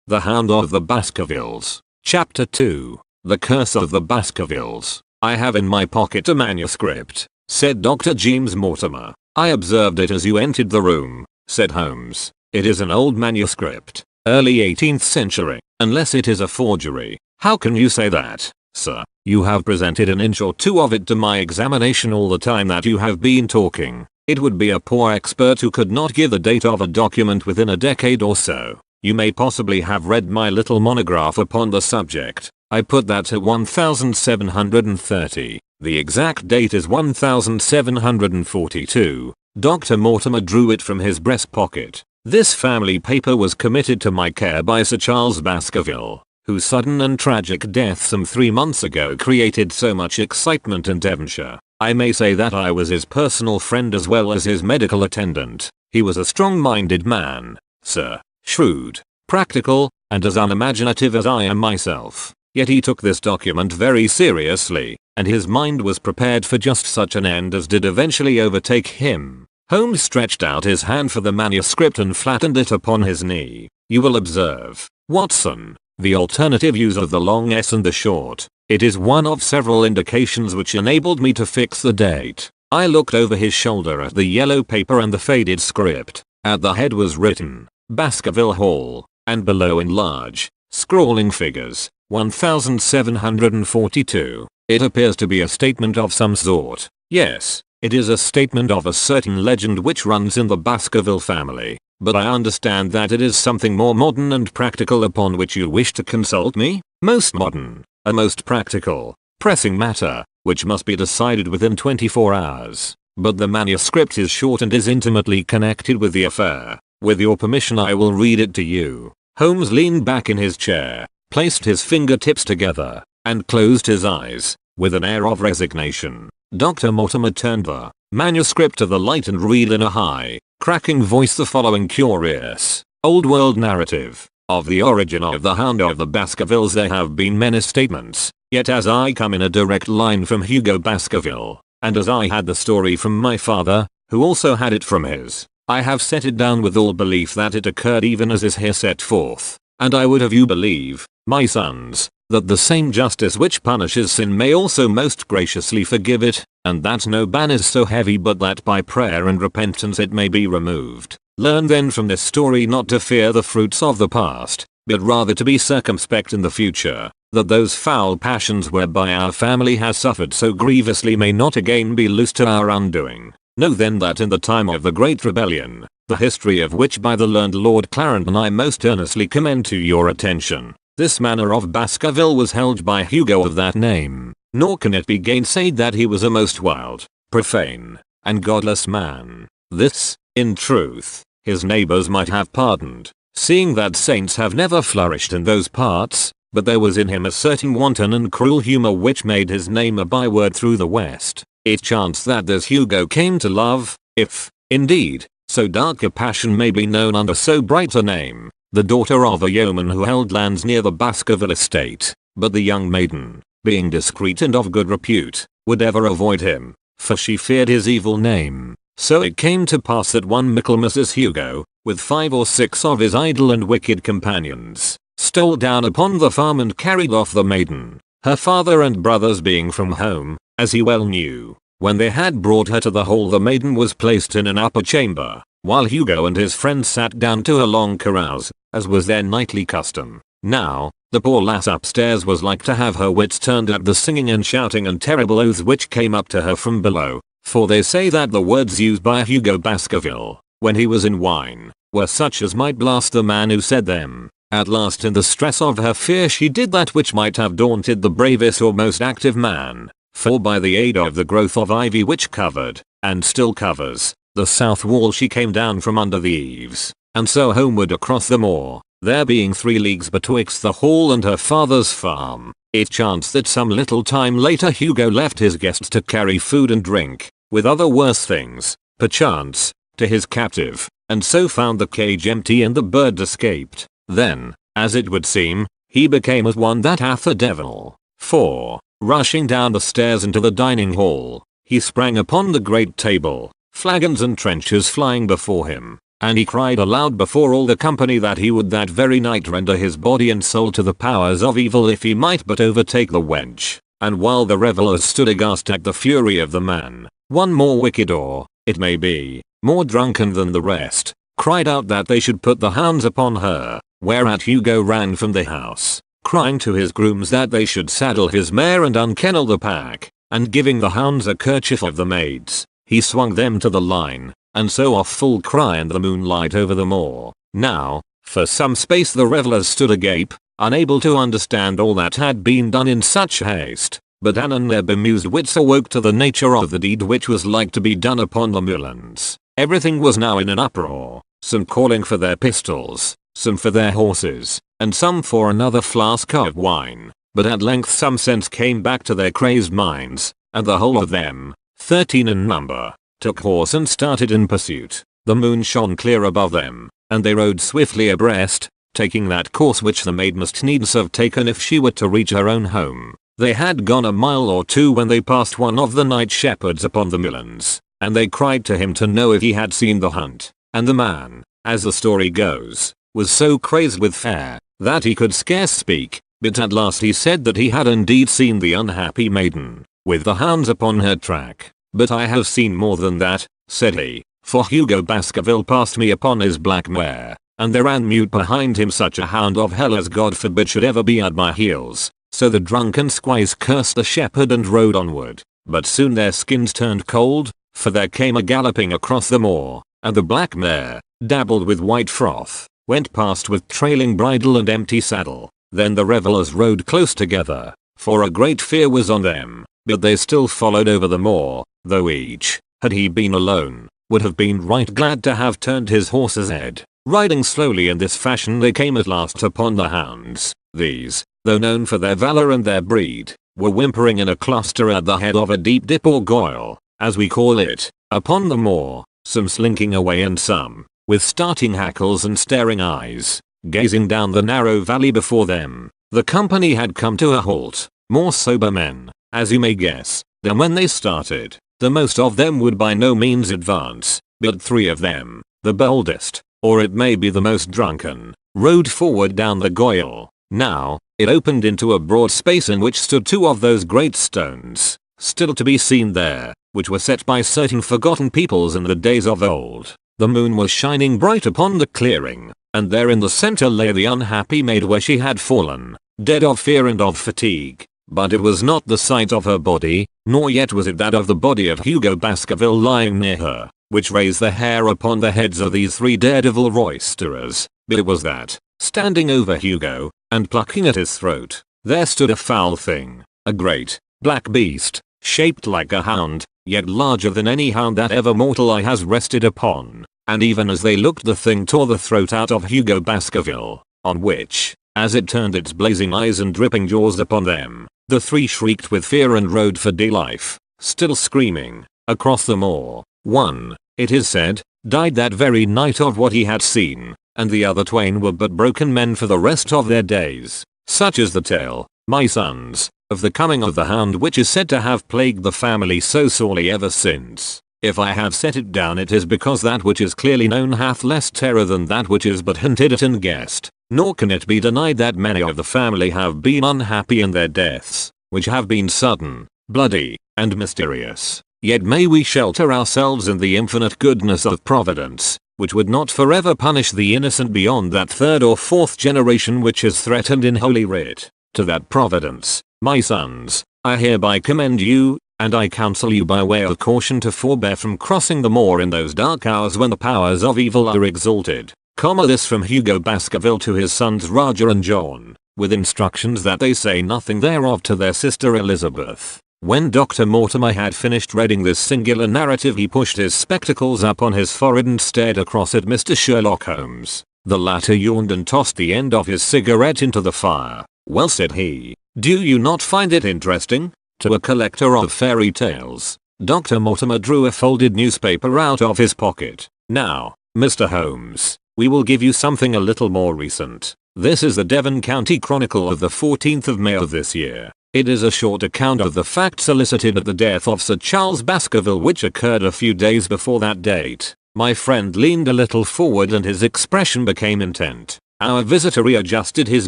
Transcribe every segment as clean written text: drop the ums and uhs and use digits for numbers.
The Hound of the Baskervilles. Chapter 2. The Curse of the Baskervilles. "I have in my pocket a manuscript," said Dr. James Mortimer. "I observed it as you entered the room," said Holmes. "It is an old manuscript, early 18th century, unless it is a forgery." "How can you say that, sir? You have presented an inch or two of it to my examination all the time that you have been talking. It would be a poor expert who could not give the date of a document within a decade or so. You may possibly have read my little monograph upon the subject. I put that at 1730. The exact date is 1742. Dr. Mortimer drew it from his breast pocket. "This family paper was committed to my care by Sir Charles Baskerville, whose sudden and tragic death some 3 months ago created so much excitement in Devonshire. I may say that I was his personal friend as well as his medical attendant. He was a strong-minded man, sir, shrewd, practical, and as unimaginative as I am myself. Yet he took this document very seriously, and his mind was prepared for just such an end as did eventually overtake him." Holmes stretched out his hand for the manuscript and flattened it upon his knee. "You will observe, Watson, the alternative use of the long S and the short. It is one of several indications which enabled me to fix the date." I looked over his shoulder at the yellow paper and the faded script. At the head was written, "Baskerville Hall," and below in large, scrawling figures, 1742. It appears to be a statement of some sort. Yes, it is a statement of a certain legend which runs in the Baskerville family, but I understand that it is something more modern and practical upon which you wish to consult me? "Most modern, a most practical, pressing matter, which must be decided within 24 hours. But the manuscript is short and is intimately connected with the affair. With your permission I will read it to you." Holmes leaned back in his chair, placed his fingertips together, and closed his eyes, with an air of resignation. Dr. Mortimer turned the manuscript to the light and read in a high, cracking voice the following curious, old-world narrative. "Of the origin of the Hound of the Baskervilles there have been many statements, yet as I come in a direct line from Hugo Baskerville, and as I had the story from my father, who also had it from his, I have set it down with all belief that it occurred even as is here set forth, and I would have you believe, my sons, that the same justice which punishes sin may also most graciously forgive it, and that no ban is so heavy but that by prayer and repentance it may be removed. Learn then from this story not to fear the fruits of the past, but rather to be circumspect in the future, that those foul passions whereby our family has suffered so grievously may not again be loosed to our undoing. Know then that in the time of the Great Rebellion, the history of which by the learned Lord Clarendon I most earnestly commend to your attention, this manor of Baskerville was held by Hugo of that name, nor can it be gainsaid that he was a most wild, profane, and godless man. This, in truth, his neighbors might have pardoned, seeing that saints have never flourished in those parts, but there was in him a certain wanton and cruel humor which made his name a byword through the West. It chanced that this Hugo came to love, if, indeed, so dark a passion may be known under so bright a name, the daughter of a yeoman who held lands near the Baskerville estate, but the young maiden, being discreet and of good repute, would ever avoid him, for she feared his evil name. So it came to pass that one Michaelmas Hugo, with 5 or 6 of his idle and wicked companions, stole down upon the farm and carried off the maiden, her father and brothers being from home, as he well knew. When they had brought her to the hall the maiden was placed in an upper chamber, while Hugo and his friends sat down to a long carouse, as was their nightly custom. Now, the poor lass upstairs was like to have her wits turned at the singing and shouting and terrible oaths which came up to her from below, for they say that the words used by Hugo Baskerville, when he was in wine, were such as might blast the man who said them. At last in the stress of her fear she did that which might have daunted the bravest or most active man, for by the aid of the growth of ivy which covered, and still covers, the south wall she came down from under the eaves, and so homeward across the moor, there being 3 leagues betwixt the hall and her father's farm. It chanced that some little time later Hugo left his guests to carry food and drink, with other worse things, perchance, to his captive, and so found the cage empty and the bird escaped. Then, as it would seem, he became as one that hath a devil, for, rushing down the stairs into the dining hall, he sprang upon the great table, flagons and trenchers flying before him, and he cried aloud before all the company that he would that very night render his body and soul to the powers of evil if he might but overtake the wench. And while the revellers stood aghast at the fury of the man, one more wicked or, it may be, more drunken than the rest, cried out that they should put the hounds upon her, whereat Hugo ran from the house, crying to his grooms that they should saddle his mare and unkennel the pack, and giving the hounds a kerchief of the maid's, he swung them to the line, and so off full cry in the moonlight over the moor. Now, for some space the revellers stood agape, unable to understand all that had been done in such haste, but anon their bemused wits awoke to the nature of the deed which was like to be done upon the moorlands. Everything was now in an uproar, some calling for their pistols, some for their horses, and some for another flask of wine, but at length some sense came back to their crazed minds, and the whole of them, 13 in number, took horse and started in pursuit. The moon shone clear above them, and they rode swiftly abreast, taking that course which the maid must needs have taken if she were to reach her own home. They had gone a mile or two when they passed one of the night shepherds upon the moorlands, and they cried to him to know if he had seen the hunt, and the man, as the story goes, was so crazed with fear that he could scarce speak, but at last he said that he had indeed seen the unhappy maiden, with the hounds upon her track. But I have seen more than that, said he, for Hugo Baskerville passed me upon his black mare, and there ran mute behind him such a hound of hell as God forbid should ever be at my heels. So the drunken squires cursed the shepherd and rode onward, but soon their skins turned cold, for there came a galloping across the moor, and the black mare, dabbled with white froth, went past with trailing bridle and empty saddle. Then the revellers rode close together, for a great fear was on them, but they still followed over the moor, though each, had he been alone, would have been right glad to have turned his horse's head. Riding slowly in this fashion they came at last upon the hounds. These, though known for their valor and their breed, were whimpering in a cluster at the head of a deep dip or goyle, as we call it, upon the moor, some slinking away and some, with starting hackles and staring eyes, gazing down the narrow valley before them. The company had come to a halt, more sober men, as you may guess, than when they started. The most of them would by no means advance, but 3 of them, the boldest, or it may be the most drunken, rode forward down the goyle. Now, it opened into a broad space in which stood 2 of those great stones, still to be seen there, which were set by certain forgotten peoples in the days of old. The moon was shining bright upon the clearing, and there in the center lay the unhappy maid where she had fallen, dead of fear and of fatigue. But it was not the sight of her body, nor yet was it that of the body of Hugo Baskerville lying near her, which raised the hair upon the heads of these 3 daredevil roisterers, but it was that, standing over Hugo, and plucking at his throat, there stood a foul thing, a great, black beast, shaped like a hound, yet larger than any hound that ever mortal eye has rested upon, and even as they looked the thing tore the throat out of Hugo Baskerville, on which, as it turned its blazing eyes and dripping jaws upon them, the 3 shrieked with fear and rode for dear life, still screaming, across the moor. One, it is said, died that very night of what he had seen, and the other 2 were but broken men for the rest of their days. Such is the tale, my sons, of the coming of the hound which is said to have plagued the family so sorely ever since. If I have set it down it is because that which is clearly known hath less terror than that which is but hinted at and guessed, nor can it be denied that many of the family have been unhappy in their deaths, which have been sudden, bloody, and mysterious. Yet may we shelter ourselves in the infinite goodness of Providence, which would not forever punish the innocent beyond that 3rd or 4th generation which is threatened in Holy Writ. To that Providence, my sons, I hereby commend you, and I counsel you by way of caution to forbear from crossing the moor in those dark hours when the powers of evil are exalted. This from Hugo Baskerville to his sons Roger and John, with instructions that they say nothing thereof to their sister Elizabeth. When Dr. Mortimer had finished reading this singular narrative he pushed his spectacles up on his forehead and stared across at Mr. Sherlock Holmes. The latter yawned and tossed the end of his cigarette into the fire. Well, said he, do you not find it interesting? To a collector of fairy tales. Dr. Mortimer drew a folded newspaper out of his pocket. Now, Mr. Holmes, we will give you something a little more recent. This is the Devon County Chronicle of the 14th of May of this year. It is a short account of the facts elicited at the death of Sir Charles Baskerville which occurred a few days before that date. My friend leaned a little forward and his expression became intent. Our visitor readjusted his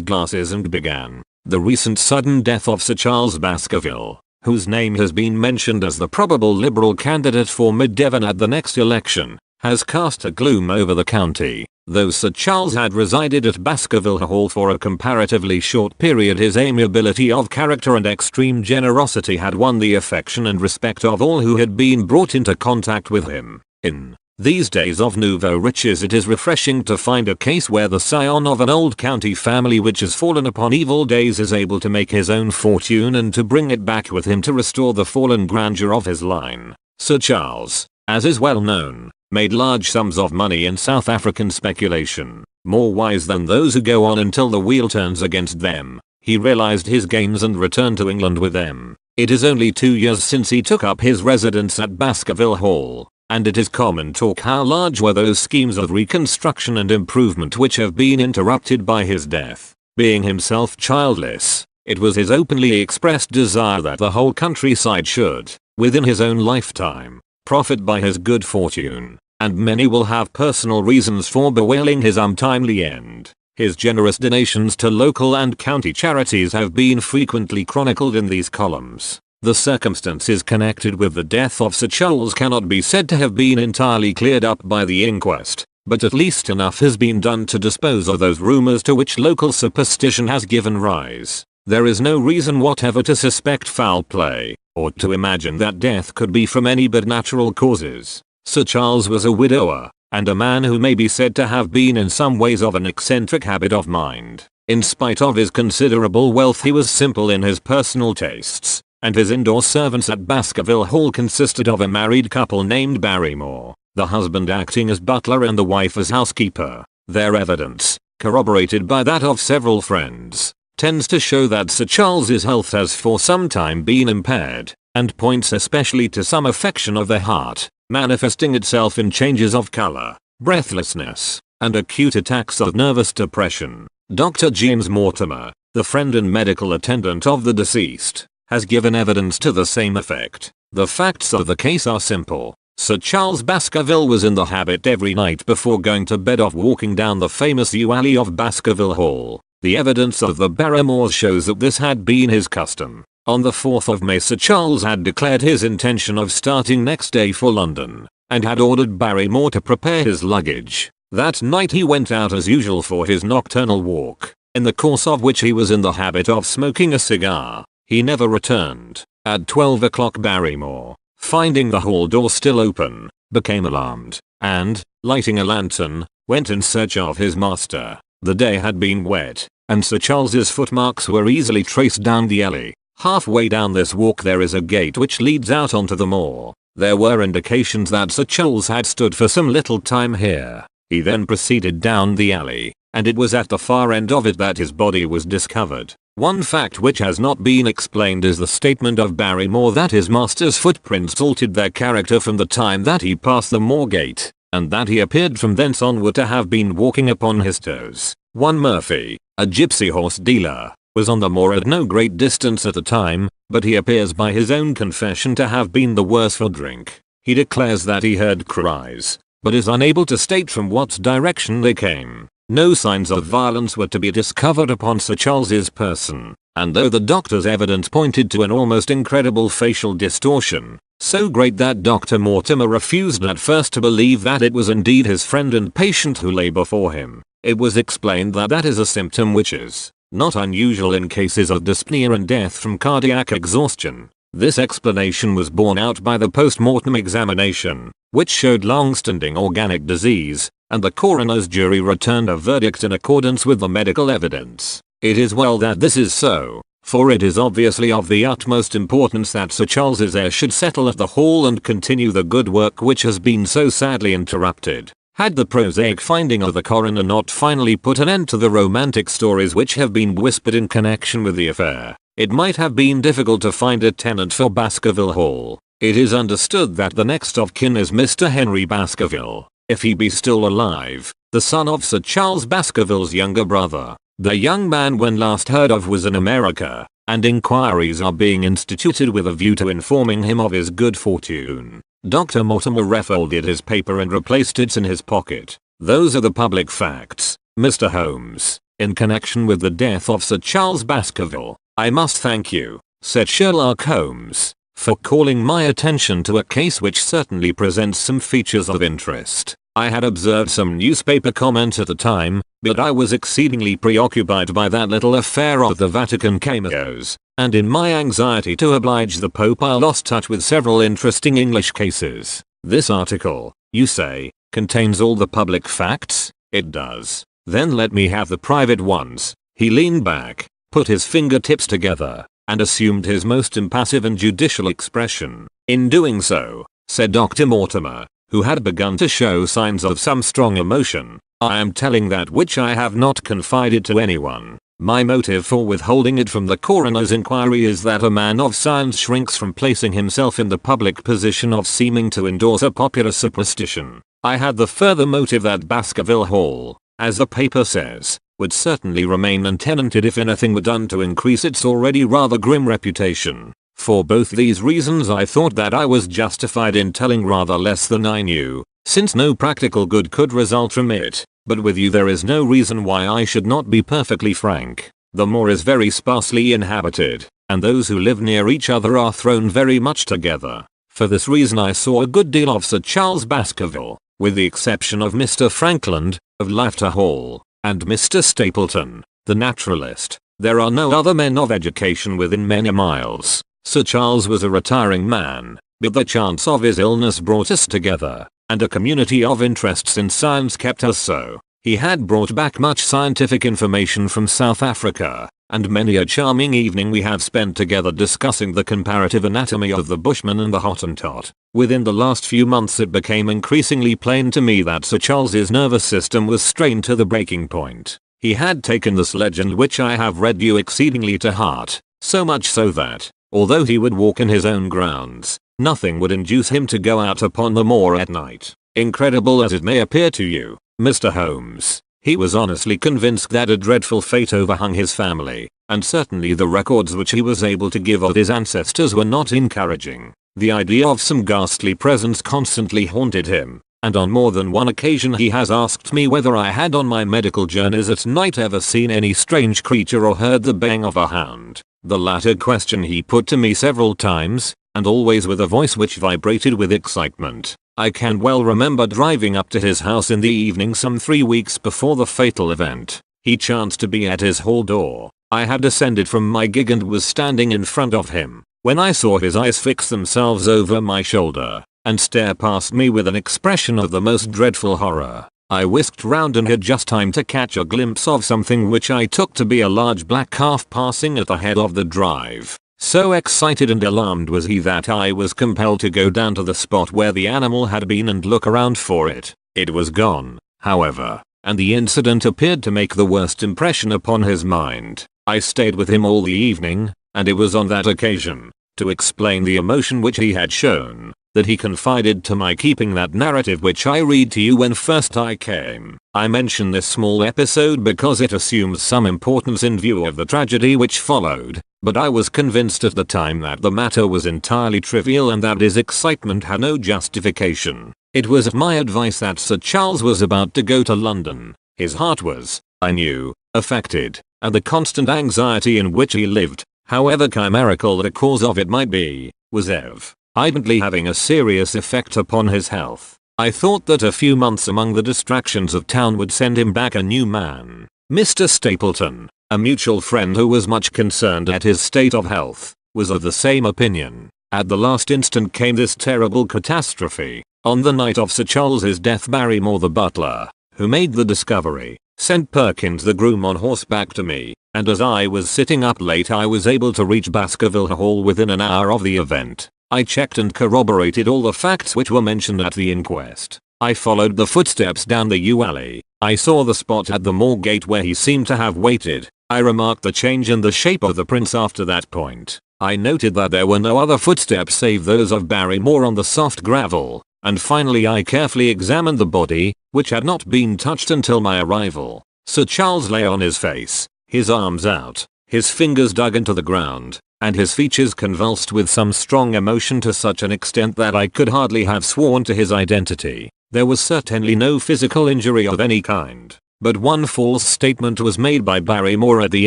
glasses and began. The recent sudden death of Sir Charles Baskerville, whose name has been mentioned as the probable Liberal candidate for Mid-Devon at the next election, has cast a gloom over the county. Though Sir Charles had resided at Baskerville Hall for a comparatively short period, his amiability of character and extreme generosity had won the affection and respect of all who had been brought into contact with him. In these days of nouveau riches, it is refreshing to find a case where the scion of an old county family which has fallen upon evil days is able to make his own fortune and to bring it back with him to restore the fallen grandeur of his line. Sir Charles, as is well known, made large sums of money in South African speculation. More wise than those who go on until the wheel turns against them, he realized his gains and returned to England with them. It is only 2 years since he took up his residence at Baskerville Hall, and it is common talk how large were those schemes of reconstruction and improvement which have been interrupted by his death. Being himself childless, it was his openly expressed desire that the whole countryside should, within his own lifetime, profit by his good fortune, and many will have personal reasons for bewailing his untimely end. His generous donations to local and county charities have been frequently chronicled in these columns. The circumstances connected with the death of Sir Charles cannot be said to have been entirely cleared up by the inquest, but at least enough has been done to dispose of those rumors to which local superstition has given rise. There is no reason whatever to suspect foul play, or to imagine that death could be from any but natural causes. Sir Charles was a widower, and a man who may be said to have been in some ways of an eccentric habit of mind. In spite of his considerable wealth, he was simple in his personal tastes, and his indoor servants at Baskerville Hall consisted of a married couple named Barrymore, the husband acting as butler and the wife as housekeeper. Their evidence, corroborated by that of several friends, tends to show that Sir Charles's health has for some time been impaired, and points especially to some affection of the heart, manifesting itself in changes of color, breathlessness, and acute attacks of nervous depression. Dr. James Mortimer, the friend and medical attendant of the deceased, has given evidence to the same effect. The facts of the case are simple. Sir Charles Baskerville was in the habit every night before going to bed of walking down the famous yew alley of Baskerville Hall. The evidence of the Barrymores shows that this had been his custom. On the 4th of May, Sir Charles had declared his intention of starting next day for London, and had ordered Barrymore to prepare his luggage. That night he went out as usual for his nocturnal walk, in the course of which he was in the habit of smoking a cigar. He never returned. At 12 o'clock Barrymore, finding the hall door still open, became alarmed, and, lighting a lantern, went in search of his master. The day had been wet, and Sir Charles's footmarks were easily traced down the alley. Halfway down this walk there is a gate which leads out onto the moor. There were indications that Sir Charles had stood for some little time here. He then proceeded down the alley, and it was at the far end of it that his body was discovered. One fact which has not been explained is the statement of Barrymore that his master's footprints altered their character from the time that he passed the moor gate, and that he appeared from thence onward to have been walking upon his toes. One Murphy, a gypsy horse dealer, was on the moor at no great distance at the time, but he appears by his own confession to have been the worse for drink. He declares that he heard cries, but is unable to state from what direction they came. No signs of violence were to be discovered upon Sir Charles's person, and though the doctor's evidence pointed to an almost incredible facial distortion, so great that Dr. Mortimer refused at first to believe that it was indeed his friend and patient who lay before him, it was explained that that is a symptom which is not unusual in cases of dyspnea and death from cardiac exhaustion. This explanation was borne out by the post-mortem examination, which showed long-standing organic disease, and the coroner's jury returned a verdict in accordance with the medical evidence. It is well that this is so, for it is obviously of the utmost importance that Sir Charles's heir should settle at the Hall and continue the good work which has been so sadly interrupted. Had the prosaic finding of the coroner not finally put an end to the romantic stories which have been whispered in connection with the affair, it might have been difficult to find a tenant for Baskerville Hall. It is understood that the next of kin is Mr. Henry Baskerville, if he be still alive, the son of Sir Charles Baskerville's younger brother. The young man when last heard of was in America, and inquiries are being instituted with a view to informing him of his good fortune. Dr. Mortimer refolded his paper and replaced it in his pocket. Those are the public facts, Mr. Holmes. In connection with the death of Sir Charles Baskerville, I must thank you, said Sherlock Holmes, for calling my attention to a case which certainly presents some features of interest. I had observed some newspaper comment at the time, but I was exceedingly preoccupied by that little affair of the Vatican cameos, and in my anxiety to oblige the Pope I lost touch with several interesting English cases. This article, you say, contains all the public facts? It does. Then let me have the private ones. He leaned back, put his fingertips together, and assumed his most impassive and judicial expression. In doing so, said Dr. Mortimer, who had begun to show signs of some strong emotion, I am telling that which I have not confided to anyone. My motive for withholding it from the coroner's inquiry is that a man of science shrinks from placing himself in the public position of seeming to endorse a popular superstition. I had the further motive that Baskerville Hall, as the paper says, would certainly remain untenanted if anything were done to increase its already rather grim reputation. For both these reasons I thought that I was justified in telling rather less than I knew, since no practical good could result from it, but with you there is no reason why I should not be perfectly frank. The moor is very sparsely inhabited, and those who live near each other are thrown very much together. For this reason I saw a good deal of Sir Charles Baskerville, with the exception of Mr. Frankland, of Lafter Hall, and Mr. Stapleton, the naturalist. There are no other men of education within many miles. Sir Charles was a retiring man, but the chance of his illness brought us together, and a community of interests in science kept us so. He had brought back much scientific information from South Africa, and many a charming evening we have spent together discussing the comparative anatomy of the bushman and the Hottentot. Within the last few months it became increasingly plain to me that Sir Charles's nervous system was strained to the breaking point. He had taken this legend which I have read you exceedingly to heart, so much so that, although he would walk in his own grounds, nothing would induce him to go out upon the moor at night. Incredible as it may appear to you, Mr. Holmes, he was honestly convinced that a dreadful fate overhung his family, and certainly the records which he was able to give of his ancestors were not encouraging. The idea of some ghastly presence constantly haunted him, and on more than one occasion he has asked me whether I had on my medical journeys at night ever seen any strange creature or heard the baying of a hound. The latter question he put to me several times, and always with a voice which vibrated with excitement. I can well remember driving up to his house in the evening some 3 weeks before the fatal event. He chanced to be at his hall door. I had descended from my gig and was standing in front of him, when I saw his eyes fix themselves over my shoulder, and stare past me with an expression of the most dreadful horror. I whisked round and had just time to catch a glimpse of something which I took to be a large black calf passing at the head of the drive. So excited and alarmed was he that I was compelled to go down to the spot where the animal had been and look around for it. It was gone, however, and the incident appeared to make the worst impression upon his mind. I stayed with him all the evening, and it was on that occasion, to explain the emotion which he had shown, that he confided to my keeping that narrative which I read to you when first I came. I mention this small episode because it assumes some importance in view of the tragedy which followed, but I was convinced at the time that the matter was entirely trivial and that his excitement had no justification. It was at my advice that Sir Charles was about to go to London. His heart was, I knew, affected, and the constant anxiety in which he lived, however chimerical the cause of it might be, was evidently having a serious effect upon his health. I thought that a few months among the distractions of town would send him back a new man. Mr. Stapleton, a mutual friend who was much concerned at his state of health, was of the same opinion. At the last instant came this terrible catastrophe. On the night of Sir Charles's death Barrymore the butler, who made the discovery, sent Perkins the groom on horseback to me, and as I was sitting up late I was able to reach Baskerville Hall within an hour of the event. I checked and corroborated all the facts which were mentioned at the inquest. I followed the footsteps down the yew alley. I saw the spot at the moor gate where he seemed to have waited. I remarked the change in the shape of the prints after that point. I noted that there were no other footsteps save those of Barrymore on the soft gravel. And finally I carefully examined the body, which had not been touched until my arrival. Sir Charles lay on his face, his arms out, his fingers dug into the ground, and his features convulsed with some strong emotion to such an extent that I could hardly have sworn to his identity. There was certainly no physical injury of any kind, but one false statement was made by Barrymore at the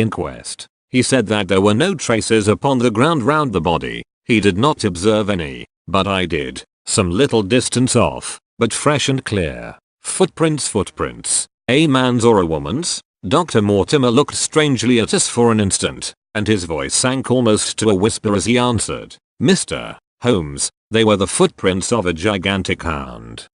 inquest. He said that there were no traces upon the ground round the body. He did not observe any, but I did, some little distance off, but fresh and clear. Footprints. A man's or a woman's? Dr. Mortimer looked strangely at us for an instant, and his voice sank almost to a whisper as he answered, Mr. Holmes, they were the footprints of a gigantic hound.